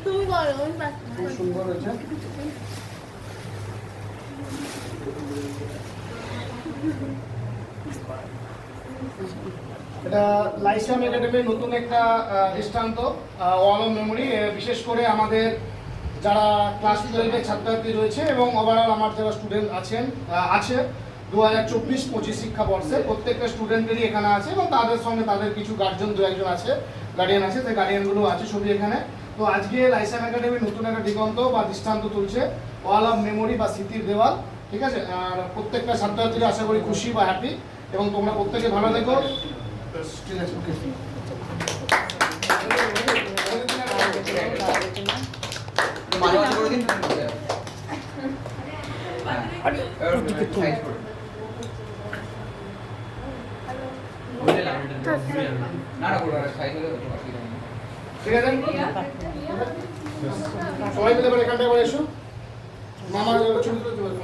তুমি বলো, আমি পাচ্ছি না। খুব সুন্দর হয়েছে। এটা লাইসাম একাডেমির নতুন একটা দৃষ্টান্ত, ওয়াল অফ মেমোরি। বিশেষ করে আমাদের যারা ক্লাস 12-এর ছাত্রছাত্রী রয়েছে এবং ওভারঅল আমার যারা স্টুডেন্ট আছে 2024-25 শিক্ষাবর্ষে প্রত্যেকটা স্টুডেন্টেরই এখানে আছে এবং তাদের সঙ্গে তাদের কিছু গার্জিয়ান দু একজন আছে, গার্ডিয়ান আছে, সেই গার্ডিয়ানগুলো আছে সবই এখানে। তো আজকে লাইসাম একাডেমি নতুন একটা দিগন্ত বা দৃষ্টান্ত তুলছে, ওয়াল অফ মেমোরি বা স্মৃতির দেওয়াল। ঠিক আছে, আর প্রত্যেকটা ছাত্রছাত্রীরা আশা করি খুশি বা হ্যাপি এবং তোমরা প্রত্যেকে ভালো থেকো। ঠিক আছে, ওকে। ঠিক আছে, সবাই মিলে এখানটায় এসো। মামা ছবি তুলতে পারবে।